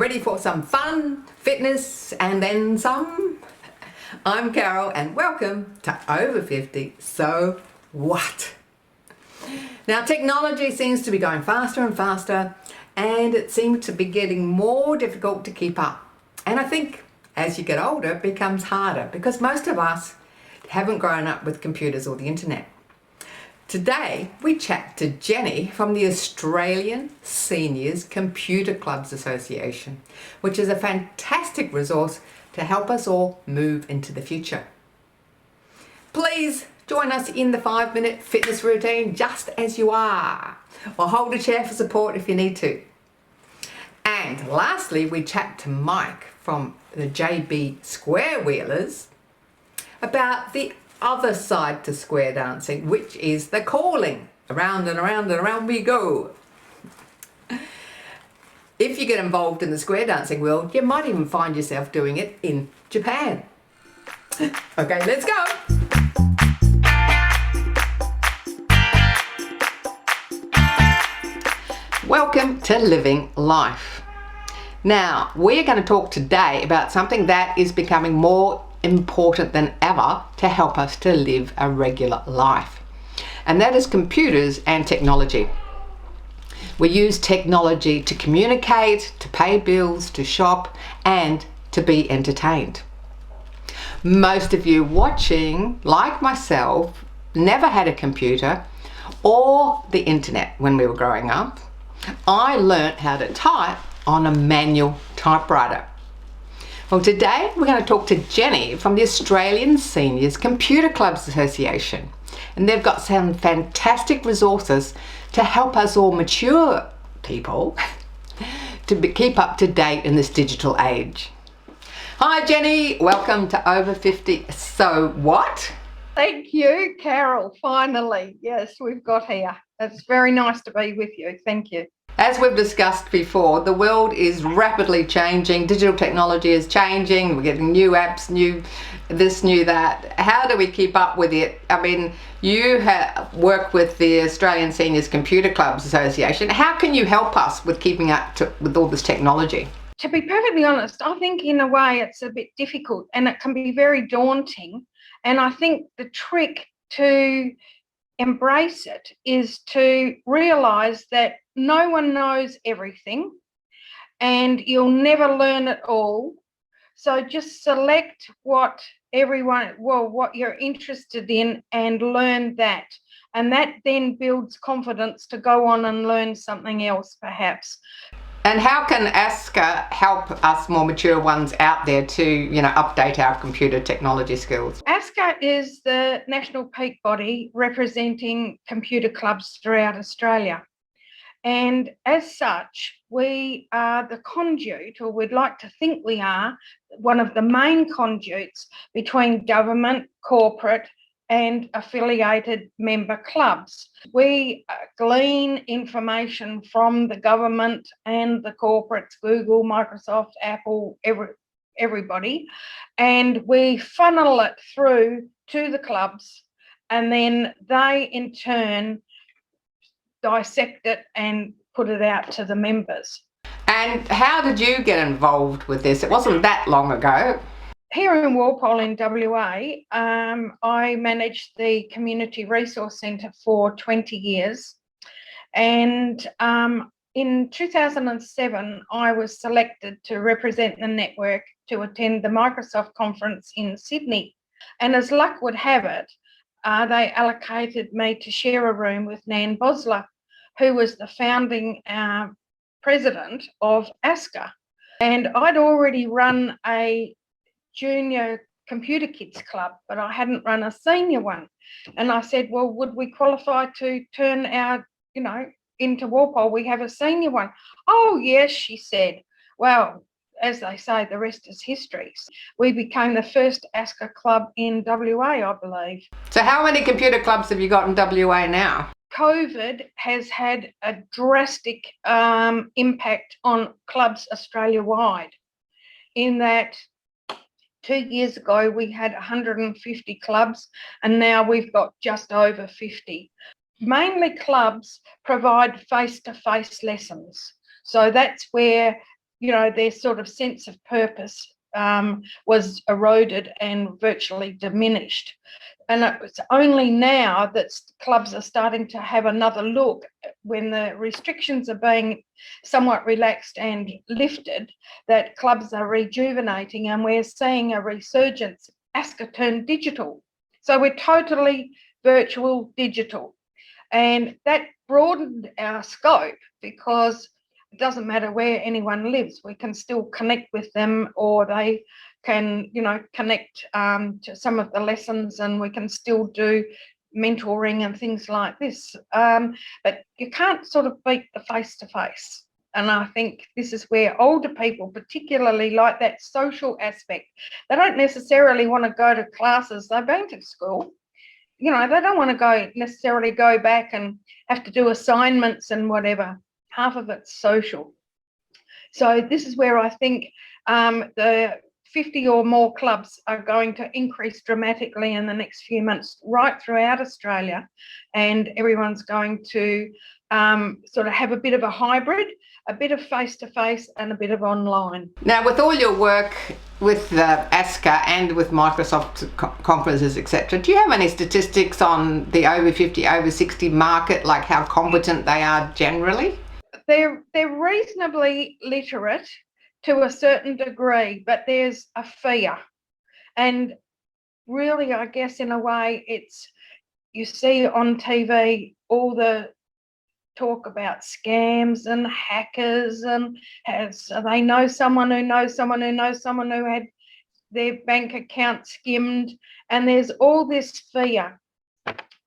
ready for some fun, fitness, and then some? I'm Carol and welcome to Over 50, So What? Now, technology seems to be going faster and faster, and it seems to be getting more difficult to keep up. And I think as you get older, it becomes harder because most of us haven't grown up with computers or the internet. Today, we chat to Jenny from the Australian Seniors Computer Clubs Association, which is a fantastic resource to help us all move into the future. Please join us in the 5-minute fitness routine just as you are, or hold a chair for support if you need to. And lastly, we chat to Mike from the JB Square Wheelers about the other side to square dancing, which is the calling. Around and around and around we go. If you get involved in the square dancing world, you might even find yourself doing it in Japan. Okay, let's go. Welcome to Living Life. Now, we're going to talk today about something that is becoming more important than ever to help us to live a regular life, and that is computers and technology. We use technology to communicate, to pay bills, to shop, and to be entertained. Most of you watching, like myself, never had a computer or the internet when we were growing up. I learnt how to type on a manual typewriter. Well, today we're going to talk to Jenny from the Australian Seniors Computer Clubs Association, and they've got some fantastic resources to help us all mature people to keep up to date in this digital age. Hi Jenny, welcome to Over 50, So What? Thank you, Carol. Finally, yes, we've got here. It's very nice to be with you. Thank you. As we've discussed before, the world is rapidly changing. Digital technology is changing. We're getting new apps, new this, new that. How do we keep up with it? I mean, you work with the Australian Seniors Computer Clubs Association. How can you help us with keeping up with all this technology? To be perfectly honest, I think in a way it's a bit difficult and it can be very daunting. And I think the trick to embrace it is to realise that no one knows everything and you'll never learn it all. So just select what you're interested in and learn that. And that then builds confidence to go on and learn something else perhaps. And how can ASCCA help us more mature ones out there to, update our computer technology skills? ASCCA is the national peak body representing computer clubs throughout Australia. And as such, we are the conduit, or we'd like to think we are, one of the main conduits between government, corporate, and affiliated member clubs. We glean information from the government and the corporates, Google, Microsoft, Apple, everybody, and we funnel it through to the clubs, and then they in turn dissect it and put it out to the members. And how did you get involved with this? It wasn't that long ago. Here in Walpole in WA, I managed the Community Resource Centre for 20 years. And in 2007, I was selected to represent the network to attend the Microsoft conference in Sydney. And as luck would have it, they allocated me to share a room with Nan Bosler, who was the founding president of ASCCA. And I'd already run a junior computer kids club, but I hadn't run a senior one. And I said, well, would we qualify to turn our, into Walpole? We have a senior one. Oh, yes, she said. Well, as they say, the rest is history. We became the first ASCCA club in WA, I believe. So how many computer clubs have you got in WA now? COVID has had a drastic impact on clubs Australia-wide, in that 2 years ago we had 150 clubs and now we've got just over 50. Mainly clubs provide face-to-face lessons. So that's where their sort of sense of purpose was eroded and virtually diminished. And it's only now that clubs are starting to have another look when the restrictions are being somewhat relaxed and lifted, that clubs are rejuvenating, and we're seeing a resurgence. ASCCA turned digital. So we're totally virtual digital. And that broadened our scope, because it doesn't matter where anyone lives, we can still connect with them, or they can, connect to some of the lessons, and we can still do mentoring and things like this. But you can't sort of beat the face-to-face. And I think this is where older people particularly like that social aspect. They don't necessarily want to go to classes. They've been to school. They don't want to necessarily go back and have to do assignments and whatever. Half of it's social. So this is where I think the 50 or more clubs are going to increase dramatically in the next few months right throughout Australia, and everyone's going to sort of have a bit of a hybrid, a bit of face-to-face and a bit of online. Now, with all your work with ASCCA and with Microsoft conferences, etc., do you have any statistics on the over 50, over 60 market, like how competent they are generally? They're reasonably literate to a certain degree, but there's a fear. And really, I guess in a way, it's, you see on TV all the talk about scams and hackers, and they know someone who knows someone who knows someone who had their bank account skimmed, and there's all this fear.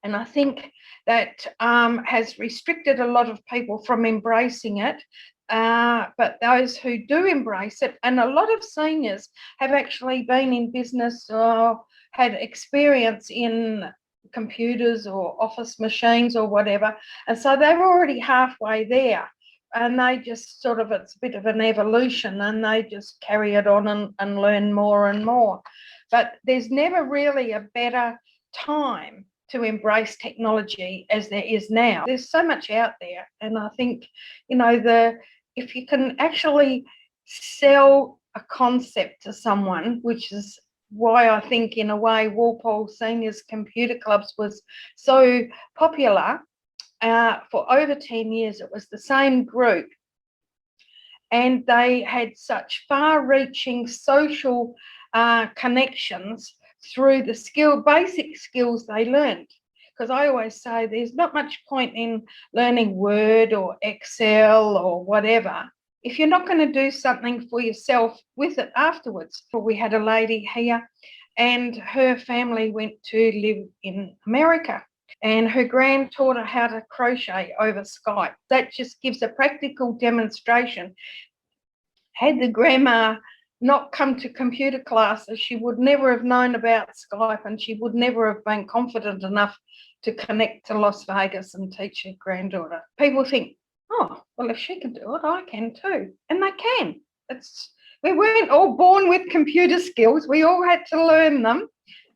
And I think that has restricted a lot of people from embracing it. But those who do embrace it, and a lot of seniors have actually been in business or had experience in computers or office machines or whatever, and so they're already halfway there, and they just sort of, it's a bit of an evolution, and they just carry it on and learn more and more. But there's never really a better time to embrace technology as there is now. There's so much out there, and I think, if you can actually sell a concept to someone, which is why I think in a way Walpole Seniors Computer Clubs was so popular. For over 10 years, it was the same group, and they had such far-reaching social connections through the basic skills they learned. Because I always say there's not much point in learning Word or Excel or whatever if you're not going to do something for yourself with it afterwards. We had a lady here, and her family went to live in America, and her grand taught her how to crochet over Skype. That just gives a practical demonstration. Had the grandma not come to computer classes, she would never have known about Skype, and she would never have been confident enough to connect to Las Vegas and teach her granddaughter. People think, oh, well, if she can do it, I can too. And they can. We weren't all born with computer skills. We all had to learn them.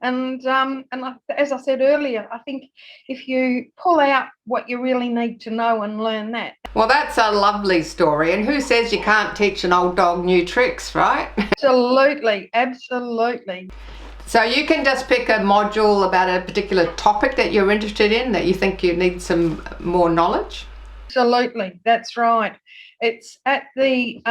And as I said earlier, I think if you pull out what you really need to know and learn that. Well, that's a lovely story. And who says you can't teach an old dog new tricks, right? Absolutely, absolutely. So you can just pick a module about a particular topic that you're interested in, that you think you need some more knowledge? Absolutely, that's right. It's at the,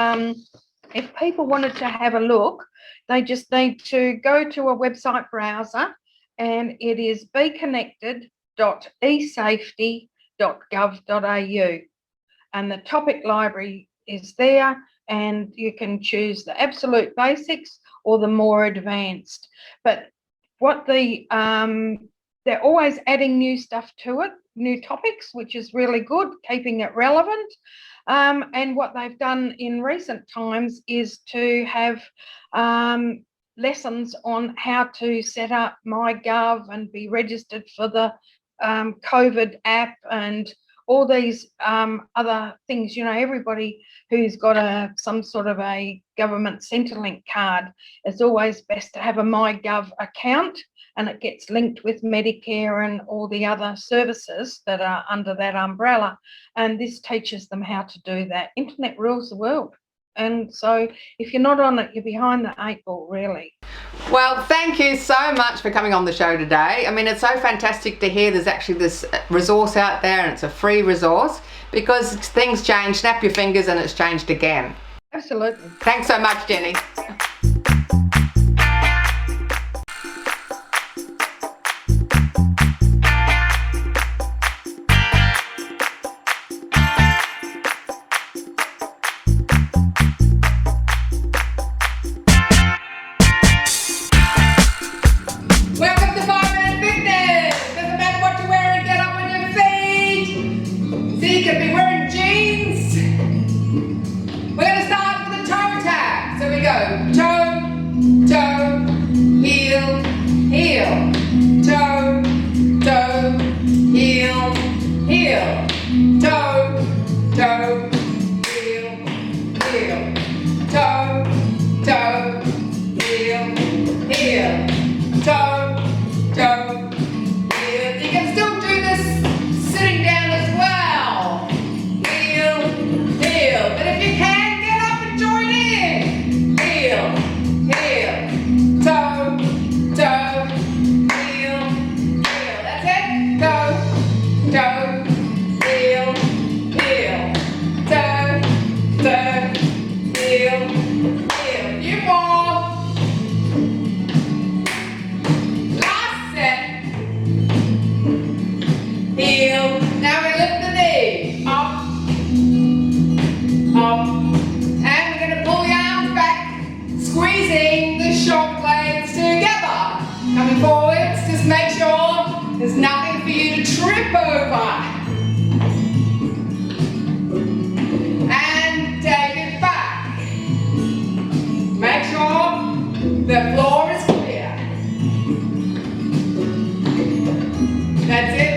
if people wanted to have a look, they just need to go to a website browser, and it is beconnected.esafety.gov.au. And the topic library is there, and you can choose the absolute basics or the more advanced. But what they're always adding new stuff to it, new topics, which is really good, keeping it relevant. And what they've done in recent times is to have lessons on how to set up MyGov and be registered for the COVID app and all these other things. Everybody who's got some sort of a government Centrelink card, it's always best to have a MyGov account, and it gets linked with Medicare and all the other services that are under that umbrella. And this teaches them how to do that. Internet rules the world. And so if you're not on it, you're behind the 8 ball, really. Well, thank you so much for coming on the show today. I mean, it's so fantastic to hear there's actually this resource out there, and it's a free resource, because things change, snap your fingers and it's changed again. Absolutely. Thanks so much, Jenny. Welcome to 5 Minute Fitness. Doesn't matter what you're wearing, get up on your feet. See, you could be wearing jeans. We're going to start with a toe tap. So we go toe, toe, heel, heel. Toe, toe, heel, heel. Toe, toe, heel, heel. Toe, toe, heel, heel. Toe, toe, heel. You can still do this sitting down as well. Heel, heel. But if you can, get up and join in. Heel, heel. Toe, toe, heel, heel. That's it. Toe, toe, heel, heel. Toe, toe, heel, heel. A few more. Last set. Heel. Now we lift the knee. Up. Up. And we're going to pull the arms back, squeezing the shoulder blades together. Coming forwards, just make sure there's nothing for you to trip over. And take it back. Make sure the floor is clear. That's it.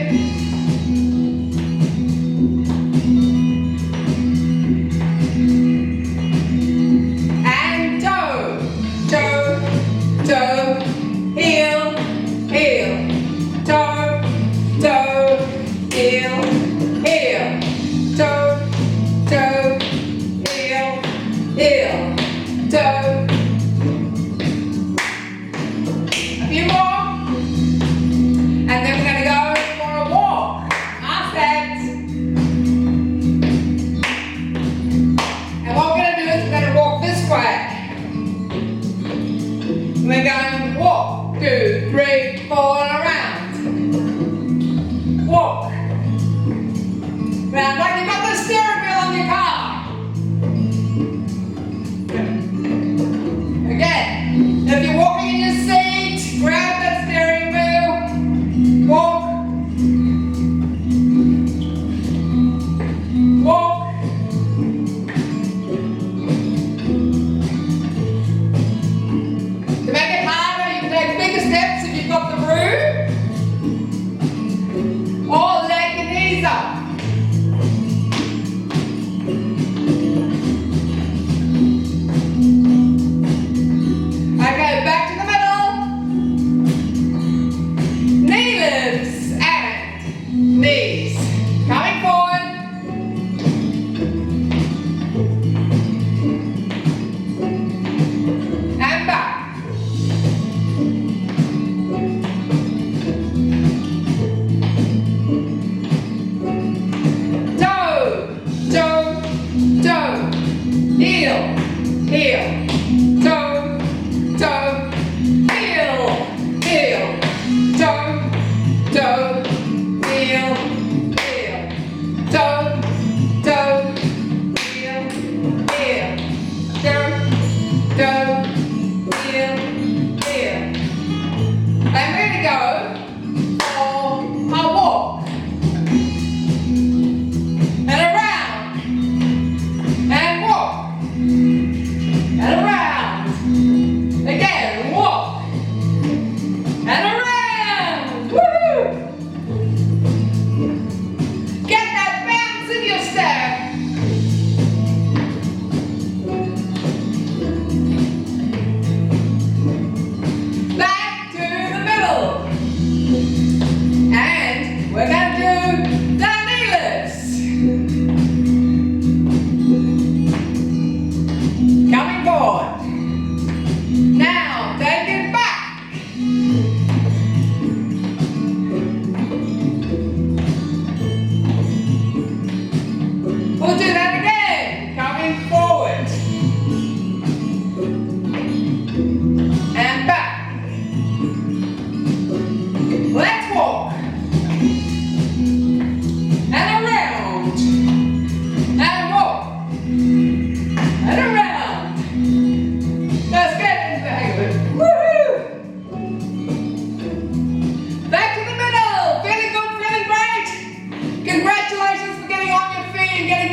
And toe, toe, toe, heel, heel. Toe, toe, heel, heel. Toe, toe, heel, heel. Toe. A few more. And then we're going to go for a walk. Arm set. And what we're going to do is we're going to walk this way. We're going to walk, 2, 3, 4, around. Walk. Round like you've got the steering wheel on your car. Again, if you're walking in your seat, grab that steering wheel. Walk. Walk. To make it harder, you can take bigger steps if you've got the room. Or leg and knees up. Okay, back to the middle. Knee lifts and knees. Coming forward. And back. Toe, toe, toe. Heel, heel. Toe, toe. Heel, heel. Toe, toe. Heel, heel. Toe, toe. Heel, heel. Toe, toe. Heel, heel. And we're going to go for a walk. And around. And walk. And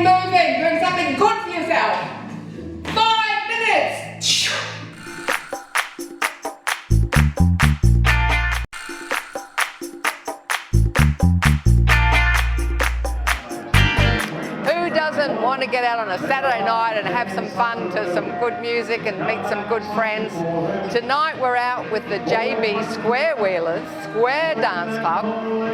body moving, doing something good for yourself. 5 minutes. Who doesn't want to get out on a Saturday night and have some fun to some good music and meet some good friends? Tonight we're out with the JB Square Wheelers Square Dance Club.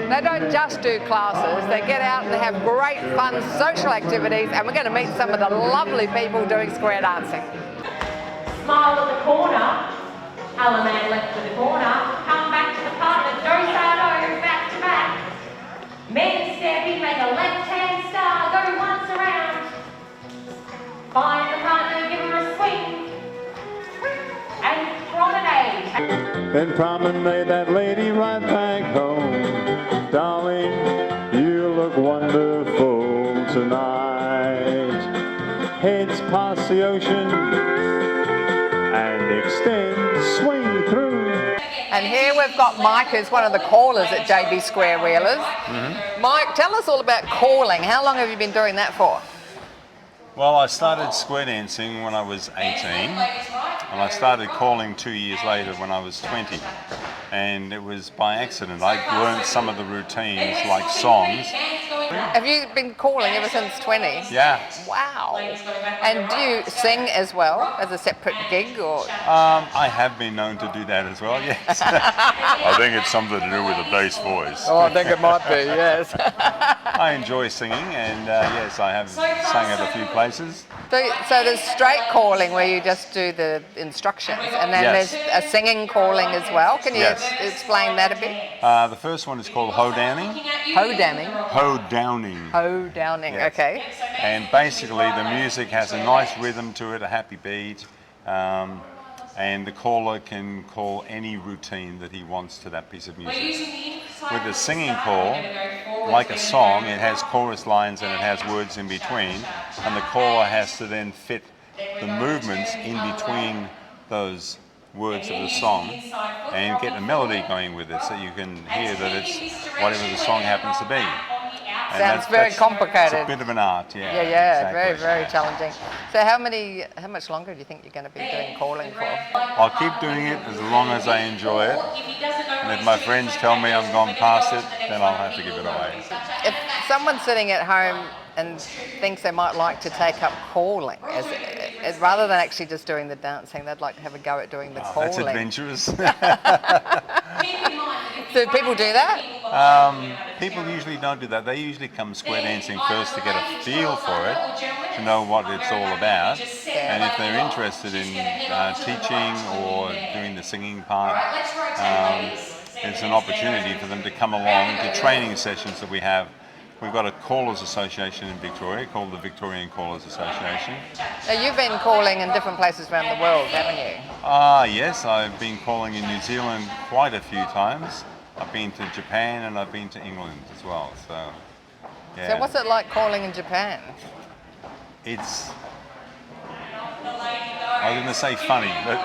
They don't just do classes, they get out and they have great fun social activities, and we're going to meet some of the lovely people doing square dancing. Smile at the corner, element left to the corner, come back to the partner, do sado, back to back. Men stepping, make a left hand star, go once around. Find the partner, give her a swing, and promenade. Then promenade that lady right back home. Darling, you look wonderful tonight. Heads past the ocean and extend, swing through. And here we've got Mike, who's one of the callers at JB Square Wheelers. Mike, tell us all about calling. How long have you been doing that for? Well, I started square dancing when I was 18, and I started calling 2 years later when I was 20. And it was by accident. I learned some of the routines, like songs. Have you been calling ever since 20? Yeah. Wow. And do you sing as well as a separate gig, or? I have been known to do that as well, yes. I think it's something to do with the bass voice. Oh, I think it might be, yes. I enjoy singing, and yes, I have sang at a few places. So there's straight calling where you just do the instructions, and then Yes. there's a singing calling as well. Can you Yes. explain that a bit? The first one is called Ho Downing. Ho Downing. Ho Downing. Ho Downing, Yes. okay. And basically the music has a nice rhythm to it, a happy beat, and the caller can call any routine that he wants to that piece of music. With a singing call, like a song, it has chorus lines and it has words in between, and the caller has to then fit the movements in between those words of the song and get a melody going with it, so you can hear that it's whatever the song happens to be. And Sounds very complicated. It's a bit of an art, yeah. Yeah, exactly. very, very challenging. So how much longer do you think you're going to be doing calling for? I'll keep doing it as long as I enjoy it. And if my friends tell me I'm gone past it, then I'll have to give it away. If someone's sitting at home and thinks they might like to take up calling, as rather than actually just doing the dancing, they'd like to have a go at doing the calling. That's adventurous. Do people do that? People usually don't do that. They usually come square dancing first to get a feel for it, to know what it's all about. And if they're interested in teaching or doing the singing part, it's an opportunity for them to come along to training sessions that we have. We've got a callers association in Victoria called the Victorian Callers Association. Now, you've been calling in different places around the world, haven't you? Yes, I've been calling in New Zealand quite a few times. I've been to Japan and I've been to England as well. So, yeah. So what's it like calling in Japan? It's, I was going to say funny, but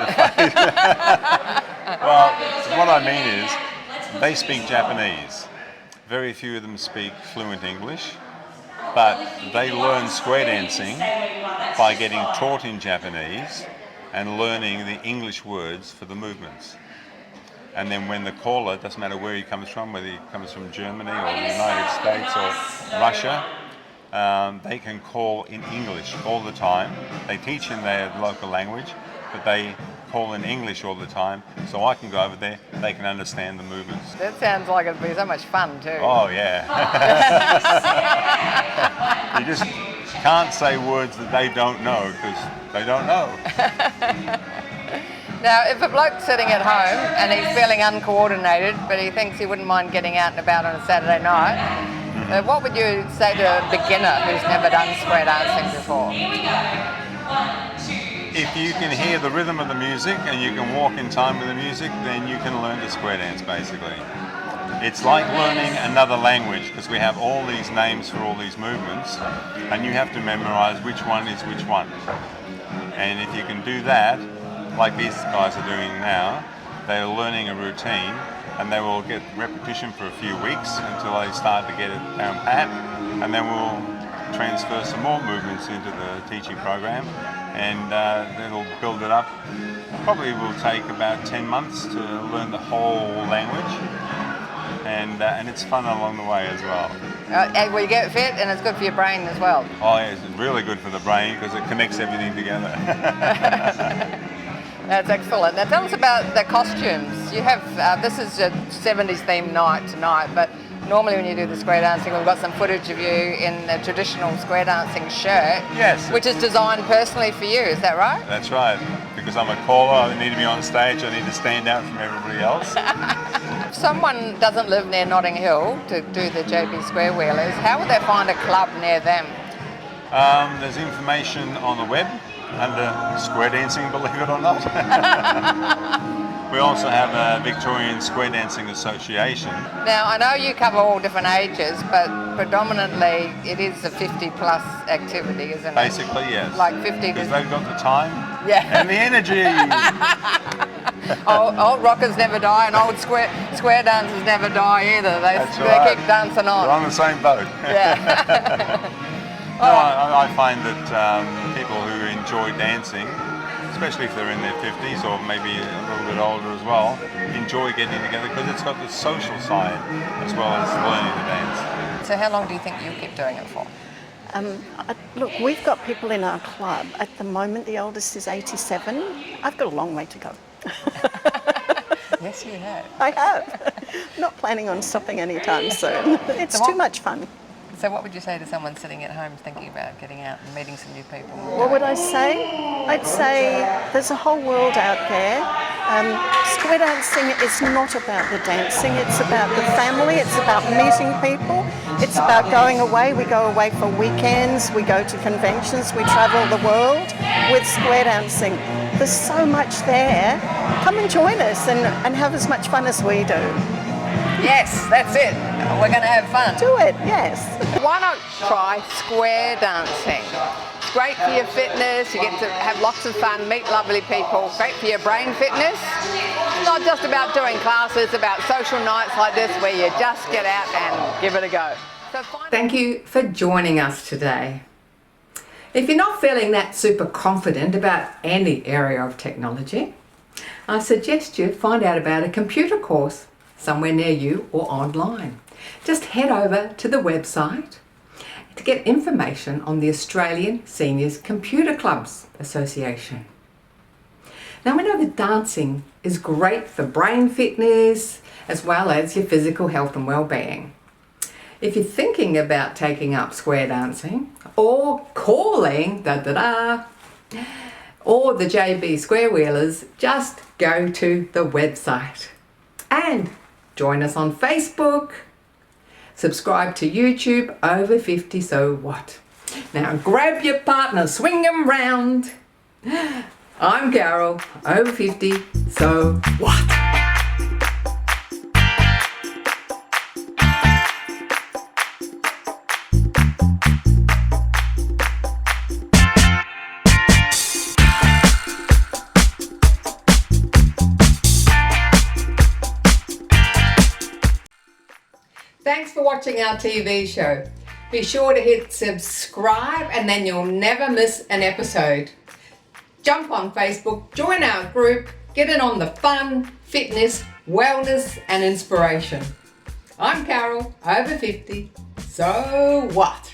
well, what I mean is they speak Japanese. Very few of them speak fluent English, but they learn square dancing by getting taught in Japanese and learning the English words for the movements. And then when the caller, doesn't matter where he comes from, whether he comes from Germany or the United States or Russia, they can call in English all the time. They teach in their local language, but they call in English all the time, so I can go over there, they can understand the movements. That sounds like it'd be so much fun too. Oh yeah. You just can't say words that they don't know, because they don't know. Now, if a bloke's sitting at home and he's feeling uncoordinated, but he thinks he wouldn't mind getting out and about on a Saturday night, what would you say to a beginner who's never done square dancing before? If you can hear the rhythm of the music and you can walk in time with the music, then you can learn to square dance basically. It's like learning another language, because we have all these names for all these movements and you have to memorize which one is which one. And if you can do that, like these guys are doing now, they're learning a routine and they will get repetition for a few weeks until they start to get it down pat, and then we'll transfer some more movements into the teaching program, and it'll build it up. Probably will take about 10 months to learn the whole language, and it's fun along the way as well. And well, you get fit and it's good for your brain as well. Oh, yeah, it's really good for the brain because it connects everything together. That's excellent. Now tell us about the costumes. You have, this is a 70s themed night tonight, but normally when you do the square dancing, we've got some footage of you in a traditional square dancing shirt. Yes. Which is designed personally for you, is that right? That's right. Because I'm a caller, I need to be on stage, I need to stand out from everybody else. If someone doesn't live near Notting Hill to do the JB Square Wheelers, how would they find a club near them? There's information on the web under square dancing, believe it or not. We also have a Victorian Square Dancing Association. Now, I know you cover all different ages, but predominantly it is a 50 plus activity, isn't it? Basically, yes. Like 50 because to... they've got the time and the energy. old rockers never die, and old square dancers never die either. They keep dancing on. We're on the same boat. Yeah. No, I find that people who enjoy dancing, especially if they're in their 50s or maybe a little bit older as well, enjoy getting together because it's got the social side as well as learning to dance. So how long do you think you'll keep doing it for? Look, we've got people in our club. At the moment, the oldest is 87. I've got a long way to go. Yes, you have. I have. Not planning on stopping anytime soon. It's too much fun. So what would you say to someone sitting at home thinking about getting out and meeting some new people? What would I say? I'd say there's a whole world out there. Square dancing is not about the dancing, it's about the family, it's about meeting people, it's about going away. We go away for weekends, we go to conventions, we travel the world with square dancing. There's so much there. Come and join us and have as much fun as we do. Yes, that's it. We're going to have fun. Do it, yes. Why not try square dancing? It's great for your fitness, you get to have lots of fun, meet lovely people, great for your brain fitness. It's not just about doing classes, it's about social nights like this where you just get out and give it a go. So thank you for joining us today. If you're not feeling that super confident about any area of technology, I suggest you find out about a computer course somewhere near you or online. Just head over to the website to get information on the Australian Seniors Computer Clubs Association. Now we know that dancing is great for brain fitness as well as your physical health and well-being. If you're thinking about taking up square dancing or calling or the JB Square Wheelers, just go to the website and join us on Facebook, subscribe to YouTube, Over 50 So What. Now grab your partner, swing them round. I'm Carol, Over 50 So What. Thanks for watching our TV show. Be sure to hit subscribe and then you'll never miss an episode. Jump on Facebook, join our group, get in on the fun, fitness, wellness and inspiration. I'm Carol, Over 50. So what?